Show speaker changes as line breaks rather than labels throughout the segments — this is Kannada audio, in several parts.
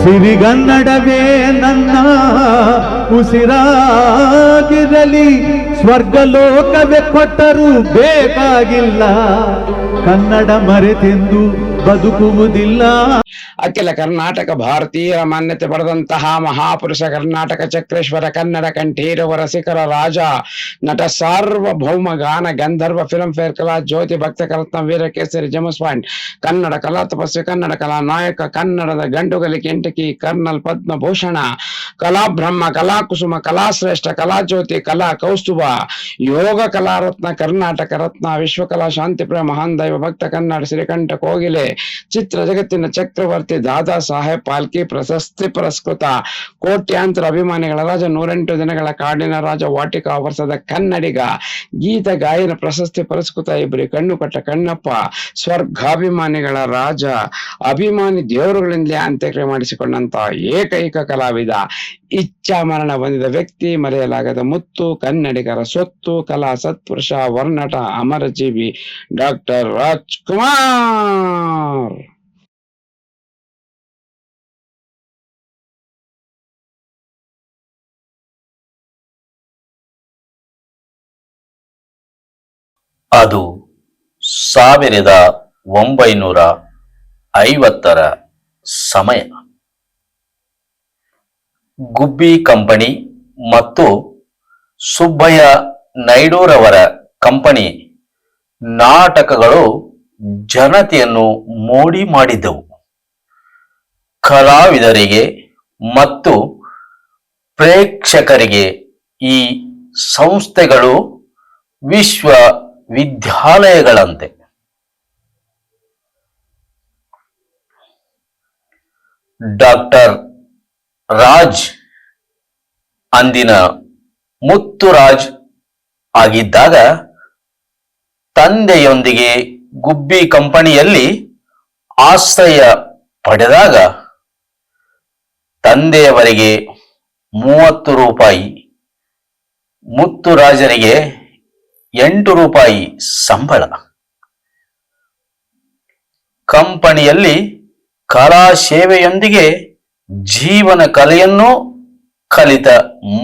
ಸಿರಿಗನ್ನಡವೇ ನನ್ನ ಉಸಿರಾಗಿರಲಿ, ಸ್ವರ್ಗಲೋಕವೇ ಕೊಟ್ಟರೂ ಬೇಕಾಗಿಲ್ಲ, ಕನ್ನಡ ಮರೆತೆಂದು ಬದುಕುವುದಿಲ್ಲ.
ಅಖಿಲ ಕರ್ನಾಟಕ ಭಾರತೀಯ ಮಾನ್ಯತೆ ಪಡೆದಂತಹ ಮಹಾಪುರುಷ ಕರ್ನಾಟಕ ಚಕ್ರೇಶ್ವರ ಕನ್ನಡ ಕಂಠೀರವ ರಸಿಕರ ರಾಜ ನಟ ಸಾರ್ವಭೌಮ ಗಾನ ಗಂಧರ್ವ ಫಿಲ್ಮ್ ಫೇರ್ ಕಲಾ ಜ್ಯೋತಿ ಭಕ್ತಕರತ್ನ ವೀರಕೇಸರಿ ಜೇಮ್ಸ್ ಬಾಂಡ್ ಕನ್ನಡ ಕಲಾ ತಪಸ್ವಿ ಕನ್ನಡ ಕಲಾ ನಾಯಕ ಕನ್ನಡದ ಗಂಡುಗಲಿ ಕೆಂಟಕಿ ಕರ್ನಲ್ ಪದ್ಮಭೂಷಣ ಕಲಾಬ್ರಹ್ಮ ಕಲಾಕುಸುಮ ಕಲಾಶ್ರೇಷ್ಠ ಕಲಾಜ್ಯೋತಿ ಕಲಾ ಕೌಸ್ತುಭ ಯೋಗ ಕಲಾರತ್ನ ಕರ್ನಾಟಕ ರತ್ನ ವಿಶ್ವಕಲಾ ಶಾಂತಿಪ್ರಿಯ ಮಹಾನ್ ದೈವ ಭಕ್ತ ಕನ್ನಡ ಶ್ರೀಕಂಠ ಕೋಗಿಲೆ ಚಿತ್ರ ಜಗತ್ತಿನ ಚಕ್ರವರ್ತಿ ದಾದಾ ಸಾಹೇಬ್ ಪಾಲ್ಕಿ ಪ್ರಶಸ್ತಿ ಪುರಸ್ಕೃತ ಕೋಟ್ಯಾಂತರ ಅಭಿಮಾನಿಗಳ ರಾಜ 108 ದಿನಗಳ ಕಾಡಿನ ರಾಜ ವಾಟಿಕಾ ವರ್ಷದ ಕನ್ನಡಿಗ ಗೀತ ಗಾಯನ ಪ್ರಶಸ್ತಿ ಪುರಸ್ಕೃತ ಇಬ್ಬರಿ ಕಣ್ಣು ಕಟ್ಟ ಕಣ್ಣಪ್ಪ ಸ್ವರ್ಗಾಭಿಮಾನಿಗಳ ರಾಜ ಅಭಿಮಾನಿ ದೇವರುಗಳಿಂದಲೇ ಅಂತ್ಯಕ್ರಿಯೆ ಮಾಡಿಸಿಕೊಂಡಂತ ಏಕೈಕ ಕಲಾವಿದ ಇಚ್ಛಾ ಮರಣ ಹೊಂದಿದ ವ್ಯಕ್ತಿ ಮರೆಯಲಾಗದ ಮುತ್ತು ಕನ್ನಡಿಗರ ಸ್ವತ್ತು ಕಲಾ ಸತ್ಪುರುಷ ವರ್ಣಟ ಅಮರಜೀವಿ ಡಾಕ್ಟರ್ ರಾಜ್ಕುಮಾರ್.
ಅದು 1950ರ ಸಮಯ. ಗುಬ್ಬಿ ಕಂಪನಿ ಮತ್ತು ಸುಬ್ಬಯ್ಯ ನಾಯ್ಡುರವರ ಕಂಪನಿ ನಾಟಕಗಳು ಜನತೆಯನ್ನು ಮೋಡಿ ಮಾಡಿದ್ದವು. ಕಲಾವಿದರಿಗೆ ಮತ್ತು ಪ್ರೇಕ್ಷಕರಿಗೆ ಈ ಸಂಸ್ಥೆಗಳು ವಿಶ್ವವಿದ್ಯಾಲಯಗಳಂತೆ. ಡಾಕ್ಟರ್ ರಾಜ್ ಅಂದಿನ ಮುತ್ತುರಾಜ್ ಆಗಿದ್ದಾಗ ತಂದೆಯೊಂದಿಗೆ ಗುಬ್ಬಿ ಕಂಪನಿಯಲ್ಲಿ ಆಶ್ರಯ ಪಡೆದಾಗ ತಂದೆಯವರಿಗೆ 30 ರೂಪಾಯಿ, ಮುತ್ತುರಾಜರಿಗೆ 8 ರೂಪಾಯಿ ಸಂಬಳ. ಕಂಪನಿಯಲ್ಲಿ ಕಲಾ ಸೇವೆಯೊಂದಿಗೆ ಜೀವನ ಕಲೆಯನ್ನು ಕಲಿತ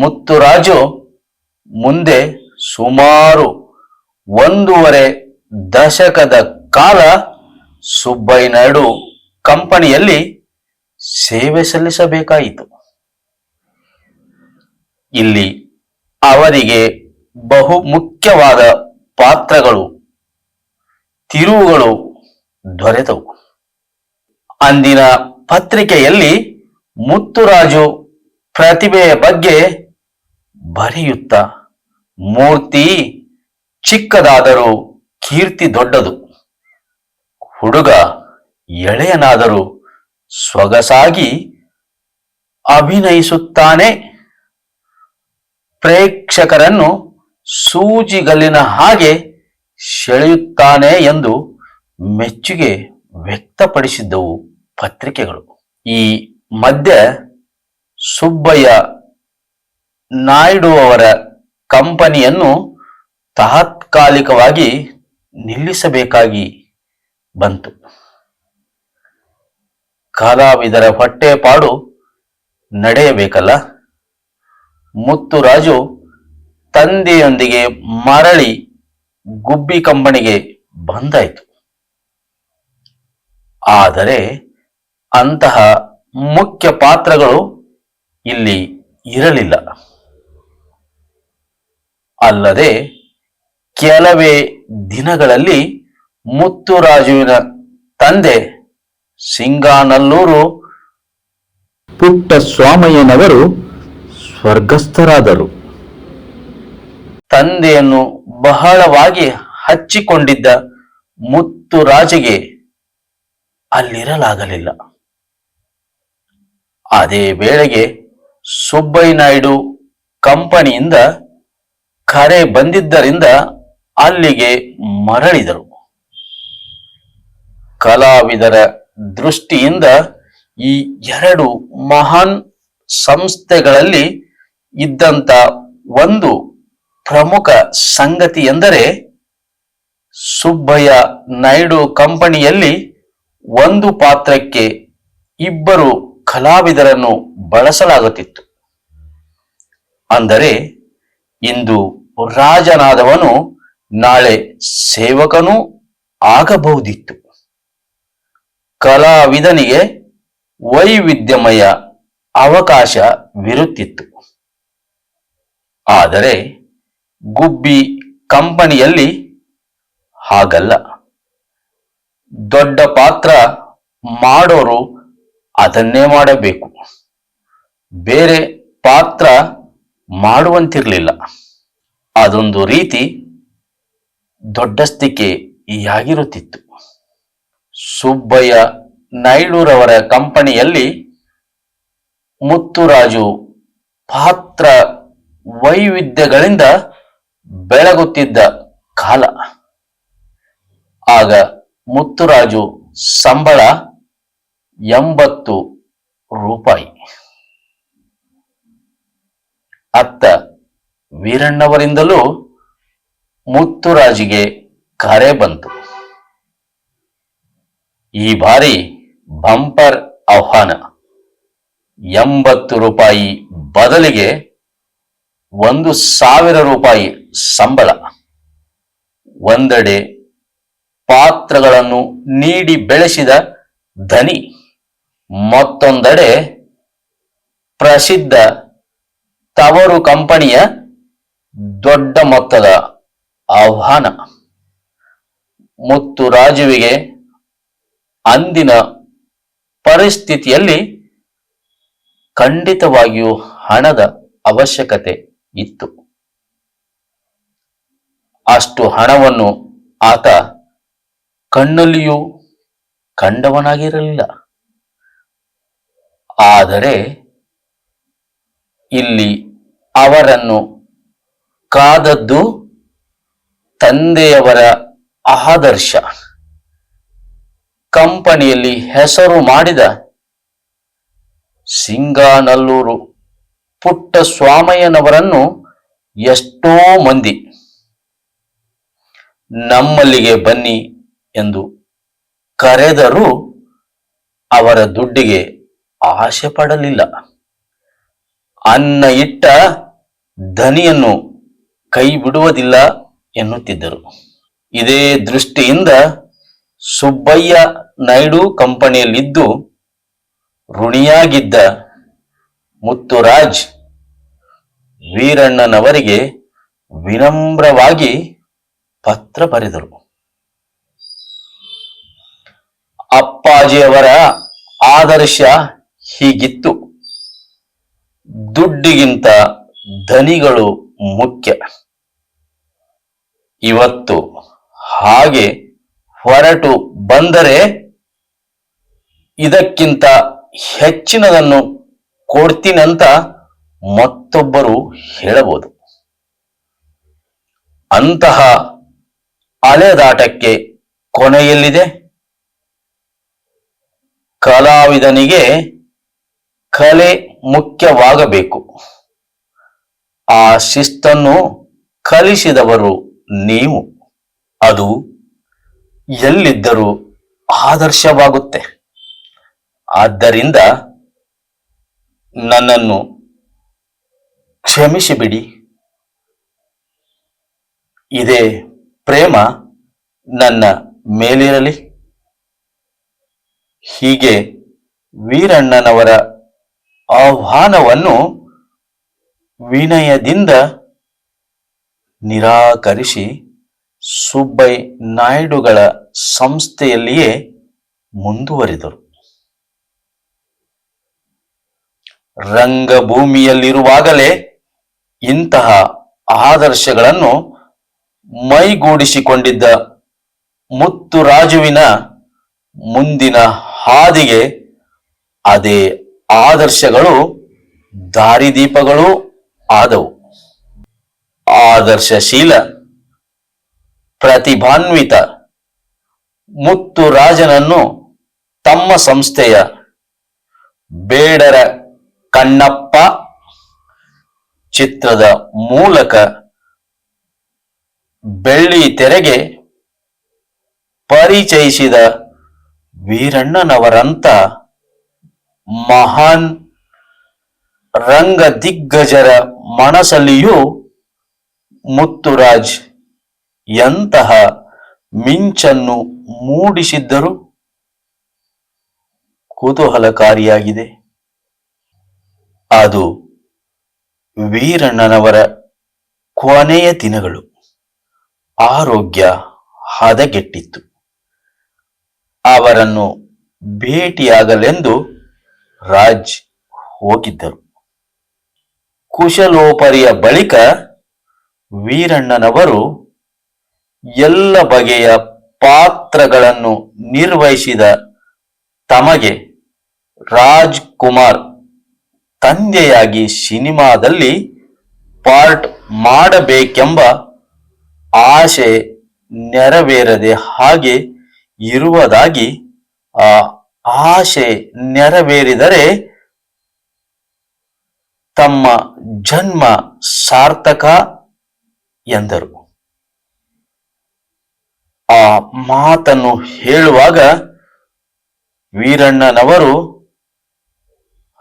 ಮುತ್ತುರಾಜು ಮುಂದೆ ಸುಮಾರು 1.5 ದಶಕದ ಕಾಲ ಸುಬ್ಬಯ್ಯ ನಾಯ್ಡು ಕಂಪನಿಯಲ್ಲಿ ಸೇವೆ ಸಲ್ಲಿಸಬೇಕಾಯಿತು. ಇಲ್ಲಿ ಅವರಿಗೆ ಬಹು ಮುಖ್ಯವಾದ ಪಾತ್ರಗಳು, ತಿರುವುಗಳು ದೊರೆತವು. ಅಂದಿನ ಪತ್ರಿಕೆಯಲ್ಲಿ ಮುತ್ತುರಾಜು ಪ್ರತಿಭೆಯ ಬಗ್ಗೆ ಬರೆಯುತ್ತಾ, ಮೂರ್ತಿ ಚಿಕ್ಕದಾದರೂ ಕೀರ್ತಿ ದೊಡ್ಡದು, ಹುಡುಗ ಎಳೆಯನಾದರೂ ಸೊಗಸಾಗಿ ಅಭಿನಯಿಸುತ್ತಾನೆ, ಪ್ರೇಕ್ಷಕರನ್ನು ಸೂಜಿಗಲ್ಲಿನ ಹಾಗೆ ಸೆಳೆಯುತ್ತಾನೆ ಎಂದು ಮೆಚ್ಚುಗೆ ವ್ಯಕ್ತಪಡಿಸಿದ್ದವು ಪತ್ರಿಕೆಗಳು. ಈ ಮಧ್ಯೆ ಸುಬ್ಬಯ್ಯ ನಾಯ್ಡು ಅವರ ಕಂಪನಿಯನ್ನು ತಾತ್ಕಾಲಿಕವಾಗಿ ನಿಲ್ಲಿಸಬೇಕಾಗಿ ಬಂತು. ಕಲಾವಿದರ ಹೊಟ್ಟೆಪಾಡು ನಡೆಯಬೇಕಲ್ಲ. ಮುತ್ತುರಾಜು ತಂದೆಯೊಂದಿಗೆ ಮರಳಿ ಗುಬ್ಬಿ ಕಂಪನಿಗೆ ಬಂದಾಯಿತು. ಆದರೆ ಅಂತಹ ಮುಖ್ಯ ಪಾತ್ರಗಳು ಇಲ್ಲಿ ಇರಲಿಲ್ಲ. ಅಲ್ಲದೆ ಕೆಲವೇ ದಿನಗಳಲ್ಲಿ ಮುತ್ತುರಾಜುವಿನ ತಂದೆ ಸಿಂಗಾನಲ್ಲೂರು ಪುಟ್ಟಸ್ವಾಮಯ್ಯನವರು ಸ್ವರ್ಗಸ್ಥರಾದರು. ತಂದೆಯನ್ನು ಬಹಳವಾಗಿ ಹಚ್ಚಿಕೊಂಡಿದ್ದ ಮುತ್ತುರಾಜಿಗೆ ಅಲ್ಲಿರಲಾಗಲಿಲ್ಲ. ಅದೇ ವೇಳೆಗೆ ಸುಬ್ಬಯ್ಯ ನಾಯ್ಡು ಕಂಪನಿಯಿಂದ ಕರೆ ಬಂದಿದ್ದರಿಂದ ಅಲ್ಲಿಗೆ ಮರಳಿದರು. ಕಲಾವಿದರ ದೃಷ್ಟಿಯಿಂದ ಈ ಎರಡು ಮಹಾನ್ ಸಂಸ್ಥೆಗಳಲ್ಲಿ ಇದ್ದಂತ ಒಂದು ಪ್ರಮುಖ ಸಂಗತಿ ಎಂದರೆ ಸುಬ್ಬಯ್ಯ ನಾಯ್ಡು ಕಂಪನಿಯಲ್ಲಿ ಒಂದು ಪಾತ್ರಕ್ಕೆ ಇಬ್ಬರು ಕಲಾವಿದರನ್ನು ಬಳಸಲಾಗುತ್ತಿತ್ತು. ಅಂದರೆ ಇಂದು ರಾಜನಾದವನು ನಾಳೆ ಸೇವಕನೂ ಆಗಬಹುದಿತ್ತು. ಕಲಾವಿದನಿಗೆ ವೈವಿಧ್ಯಮಯ ಅವಕಾಶವಿರುತ್ತಿತ್ತು. ಆದರೆ ಗುಬ್ಬಿ ಕಂಪನಿಯಲ್ಲಿ ಹಾಗಲ್ಲ. ದೊಡ್ಡ ಪಾತ್ರ ಮಾಡೋರು ಅದನ್ನೇ ಮಾಡಬೇಕು, ಬೇರೆ ಪಾತ್ರ ಮಾಡುವಂತಿರಲಿಲ್ಲ. ಅದೊಂದು ರೀತಿ ದೊಡ್ಡಸ್ತಿಕೆಯಾಗಿರುತ್ತಿತ್ತು. ಸುಬ್ಬಯ್ಯ ನಾಯ್ಡುರವರ ಕಂಪನಿಯಲ್ಲಿ ಮುತ್ತುರಾಜು ಪಾತ್ರ ವೈವಿಧ್ಯಗಳಿಂದ ಬೆಳಗುತ್ತಿದ್ದ ಕಾಲ. ಆಗ ಮುತ್ತುರಾಜು ಸಂಬಳ 80 ರೂಪಾಯಿ. ಅತ್ತ ವೀರಣ್ಣವರಿಂದಲೂ ಮುತ್ತುರಾಜಿಗೆ ಕರೆ ಬಂತು. ಈ ಬಾರಿ ಬಂಪರ್ ಆಹ್ವಾನ. 80 ರೂಪಾಯಿ ಬದಲಿಗೆ 1,000 ರೂಪಾಯಿ ಸಂಬಳ. ಒಂದೆಡೆ ಪಾತ್ರಗಳನ್ನು ನೀಡಿ ಬೆಳೆಸಿದ ಧನಿ, ಮತ್ತೊಂದೆಡೆ ಪ್ರಸಿದ್ಧ ತವರು ಕಂಪನಿಯ ದೊಡ್ಡ ಮೊತ್ತದ ಆಹ್ವಾನ. ಮುತ್ತುರಾಜುವಿಗೆ ಅಂದಿನ ಪರಿಸ್ಥಿತಿಯಲ್ಲಿ ಖಂಡಿತವಾಗಿಯೂ ಹಣದ ಅವಶ್ಯಕತೆ ಇತ್ತು. ಅಷ್ಟು ಹಣವನ್ನು ಆತ ಕಣ್ಣಲ್ಲಿಯೂ ಕಂಡವನಾಗಿರಲಿಲ್ಲ. ಆದರೆ ಇಲ್ಲಿ ಅವರನ್ನು ಕಾದದ್ದು ತಂದೆಯವರ ಆದರ್ಶ. ಕಂಪನಿಯಲ್ಲಿ ಹೆಸರು ಮಾಡಿದ ಸಿಂಗಾನಲ್ಲೂರು ಪುಟ್ಟಸ್ವಾಮಯ್ಯನವರನ್ನು ಎಷ್ಟೋ ಮಂದಿ ನಮ್ಮಲ್ಲಿಗೆ ಬನ್ನಿ ಎಂದು ಕರೆದರೂ ಅವರ ದುಡ್ಡಿಗೆ ಆಸೆ ಪಡಲಿಲ್ಲ. ಅನ್ನ ಇಟ್ಟ ಧನಿಯನ್ನು ಕೈ ಬಿಡುವುದಿಲ್ಲ ಎನ್ನುತ್ತಿದ್ದರು. ಇದೇ ದೃಷ್ಟಿಯಿಂದ ಸುಬ್ಬಯ್ಯ ನಾಯ್ಡು ಕಂಪನಿಯಲ್ಲಿದ್ದು ಋಣಿಯಾಗಿದ್ದ ಮುತ್ತುರಾಜ್ ವೀರಣ್ಣನವರಿಗೆ ವಿನಮ್ರವಾಗಿ ಪತ್ರ ಬರೆದರು. ಅಪ್ಪಾಜಿಯವರ ಆದರ್ಶ ಹೀಗಿತ್ತು: ದುಡ್ಡಿಗಿಂತ ಧನಿಗಳು ಮುಖ್ಯ. ಇವತ್ತು ಹಾಗೆ ಹೊರಟು ಬಂದರೆ ಇದಕ್ಕಿಂತ ಹೆಚ್ಚಿನದನ್ನು ಕೊಡ್ತೀನಂತ ಮತ್ತೊಬ್ಬರು ಹೇಳಬಹುದು. ಅಂತಹ ಅಲೆದಾಟಕ್ಕೆ ಕೊನೆಯಲ್ಲಿದೆ? ಕಲಾವಿದನಿಗೆ ಕಲೆ ಮುಖ್ಯವಾಗಬೇಕು. ಆ ಶಿಸ್ತನ್ನು ಕಲಿಸಿದವರು ನೀವು. ಅದು ಎಲ್ಲಿದ್ದರೂ ಆದರ್ಶವಾಗುತ್ತೆ. ಆದ್ದರಿಂದ ನನ್ನನ್ನು ಕ್ಷಮಿಸಿಬಿಡಿ. ಇದೇ ಪ್ರೇಮ ನನ್ನ ಮೇಲಿರಲಿ. ಹೀಗೆ ವೀರಣ್ಣನವರ ಆಹ್ವಾನವನ್ನು ವಿನಯದಿಂದ ನಿರಾಕರಿಸಿ ಸುಬ್ಬಯ್ಯ ನಾಯ್ಡುಗಳ ಸಂಸ್ಥೆಯಲ್ಲಿಯೇ ಮುಂದುವರಿದರು. ರಂಗಭೂಮಿಯಲ್ಲಿರುವಾಗಲೇ ಇಂತಹ ಆದರ್ಶಗಳನ್ನು ಮೈಗೂಡಿಸಿಕೊಂಡಿದ್ದ ಮುತ್ತುರಾಜುವಿನ ಮುಂದಿನ ಹಾದಿಗೆ ಅದೇ ಆದರ್ಶಗಳು ದಾರಿದೀಪಗಳೂ ಆದವು. ಆದರ್ಶಶೀಲ ಪ್ರತಿಭಾನ್ವಿತ ಮುತ್ತುರಾಜನನ್ನು ತಮ್ಮ ಸಂಸ್ಥೆಯ ಬೇಡರ ಕಣ್ಣಪ್ಪ ಚಿತ್ರದ ಮೂಲಕ ಬೆಳ್ಳಿ ತೆರೆಗೆ ಪರಿಚಯಿಸಿದ ವೀರಣ್ಣನವರಂತ ಮಹಾನ್ ರಂಗ ದಿಗ್ಗಜರ ಮನಸ್ಸಲ್ಲಿಯೂ ಮುತ್ತುರಾಜ್ ಎಂತಹ ಮಿಂಚನ್ನು ಮೂಡಿಸಿದ್ದರು ಕುತೂಹಲಕಾರಿಯಾಗಿದೆ. ಅದು ವೀರಣ್ಣನವರ ಕೊನೆಯ ದಿನಗಳು. ಆರೋಗ್ಯ ಹದಗೆಟ್ಟಿತ್ತು. ಅವರನ್ನು ಭೇಟಿಯಾಗಲೆಂದು ರಾಜ್ ಹೋಗಿದ್ದರು. ಕುಶಲೋಪರಿಯ ಬಳಿಕ ವೀರಣ್ಣನವರು ಎಲ್ಲ ಬಗೆಯ ಪಾತ್ರಗಳನ್ನು ನಿರ್ವಹಿಸಿದ ತಮಗೆ ರಾಜ್ ಕುಮಾರ್ ತಂದೆಯಾಗಿ ಸಿನಿಮಾದಲ್ಲಿ ಪಾರ್ಟ್ ಮಾಡಬೇಕೆಂಬ ಆಸೆ ನೆರವೇರದೆ ಹಾಗೆ ಇರುವುದಾಗಿ, ಆ ಆಸೆ ನೆರವೇರಿದರೆ ತಮ್ಮ ಜನ್ಮ ಸಾರ್ಥಕ ಎಂದರು. ಆ ಮಾತನ್ನು ಹೇಳುವಾಗ ವೀರಣ್ಣನವರು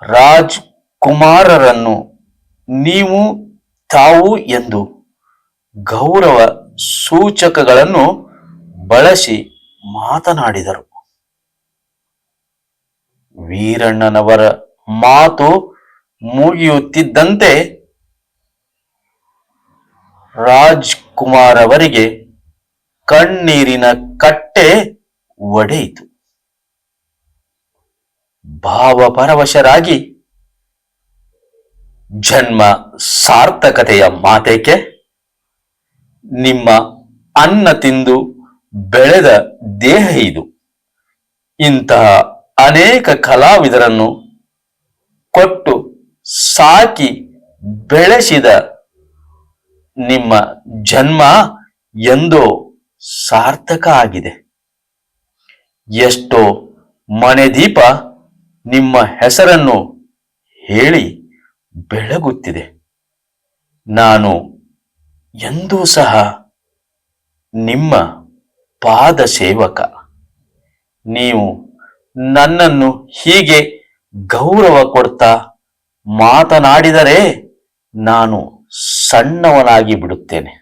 ರಾಜ್ ಕುಮಾರರನ್ನು ನೀವು ತಾವು ಎಂದು ಗೌರವ ಸೂಚಕಗಳನ್ನು ಬಳಸಿ ಮಾತನಾಡಿದರು. ವೀರಣ್ಣನವರ ಮಾತು ಮುಗಿಯುತ್ತಿದ್ದಂತೆ ರಾಜ್ ಕುಮಾರ್ ಅವರಿಗೆ ಕಣ್ಣೀರಿನ ಕಟ್ಟೆ ಒಡೆಯಿತು. ಭಾವಪರವಶರಾಗಿ, ಜನ್ಮ ಸಾರ್ಥಕತೆಯ ಮಾತೇಕೆ? ನಿಮ್ಮ ಅನ್ನ ತಿಂದು ಬೆಳೆದ ದೇಹ ಇದು. ಇಂತಹ ಅನೇಕ ಕಲಾವಿದರನ್ನು ಕೊಟ್ಟು ಸಾಕಿ ಬೆಳೆಸಿದ ನಿಮ್ಮ ಜನ್ಮ ಎಂದೋ ಸಾರ್ಥಕ ಆಗಿದೆ. ಎಷ್ಟೋ ಮನೆ ದೀಪ ನಿಮ್ಮ ಹೆಸರನ್ನು ಹೇಳಿ ಬೆಳಗುತ್ತಿದೆ. ನಾನು ಎಂದೂ ಸಹ ನಿಮ್ಮ ಪಾದ ಸೇವಕ. ನೀವು ನನ್ನನ್ನು ಹೀಗೆ ಗೌರವ ಕೊಡ್ತಾ ಮಾತನಾಡಿದರೆ ನಾನು ಸಣ್ಣವನಾಗಿ ಬಿಡುತ್ತೇನೆ.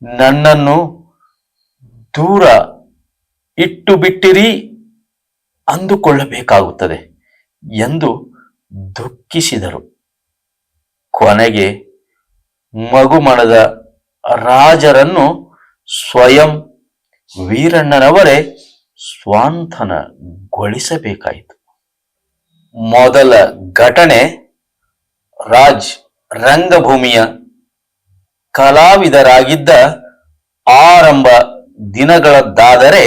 ನನ್ನನ್ನು ದೂರ ಇಟ್ಟು ಬಿಟ್ಟಿರಿ ಅಂದುಕೊಳ್ಳಬೇಕಾಗುತ್ತದೆ ಎಂದು ದುಃಖಿಸಿದರು. ಕೊನೆಗೆ ಮಗುಮಣದ ರಾಜರನ್ನು ಸ್ವಯಂ ವೀರಣ್ಣನವರೇ ಸ್ವಾಂತನಗೊಳಿಸಬೇಕಾಯಿತು. ಮೊದಲ ಘಟನೆ ರಾಜ್ ರಂಗಭೂಮಿಯ ಕಲಾವಿದರಾಗಿದ್ದ ಆರಂಭ ದಿನಗಳದ್ದಾದರೆ,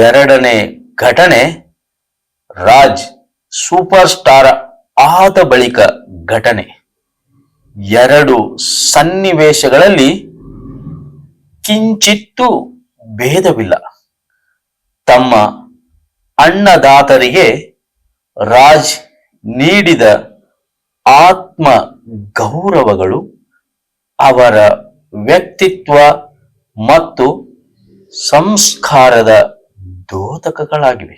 ಎರಡನೇ ಘಟನೆ ರಾಜ್ ಸೂಪರ್ ಸ್ಟಾರ್ ಆದ ಬಳಿಕ ಘಟನೆ. ಎರಡು ಸನ್ನಿವೇಶಗಳಲ್ಲಿ ಕಿಂಚಿತ್ತೂ ಭೇದವಿಲ್ಲ. ತಮ್ಮ ಅನ್ನದಾತರಿಗೆ ರಾಜ್ ನೀಡಿದ ಆತ್ಮ ಗೌರವಗಳು ಅವರ ವ್ಯಕ್ತಿತ್ವ ಮತ್ತು ಸಂಸ್ಕಾರದ ದ್ಯೋತಕಗಳಾಗಿವೆ.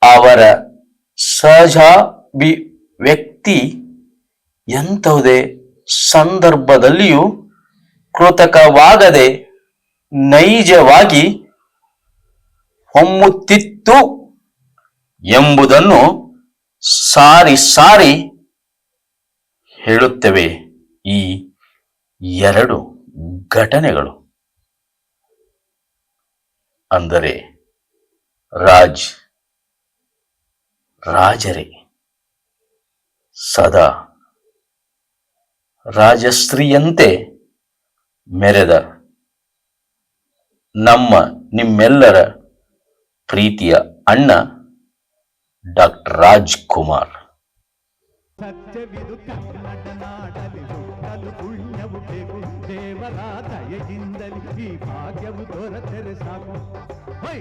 ಅವರ ಸಹಜಾಭಿವ್ಯಕ್ತಿ ಎಂಥದೇ ಸಂದರ್ಭದಲ್ಲಿಯೂ ಕೃತಕವಾಗದೆ ನೈಜವಾಗಿ ಹೊಮ್ಮುತ್ತಿತ್ತು ಎಂಬುದನ್ನು ಸಾರಿ ಸಾರಿ ಹೇಳುತ್ತವೆ ಈ ಎರಡು ಘಟನೆಗಳು. ಅಂದರೆ ರಾಜ್ ರಾಜರೇ, ಸದಾ ರಾಜಶ್ರೀಯಂತೆ ಮೆರೆದ ನಿಮ್ಮೆಲ್ಲರ ಪ್ರೀತಿಯ ಅಣ್ಣ ಡಾಕ್ಟರ್ ರಾಜ್ ಕುಮಾರ್.
ಸತ್ಯವಿದು ಕನ್ನಡ ನಾಡಲಿ ಹುಟ್ಟಲು ಪುಣ್ಯವು ಬೇಕು. ದೇವರ ದಯೆಯಿಂದಲಿ ಈ ಭಾಗ್ಯವು ದೊರೆತರೆ ಸಾಕು. ಹೈ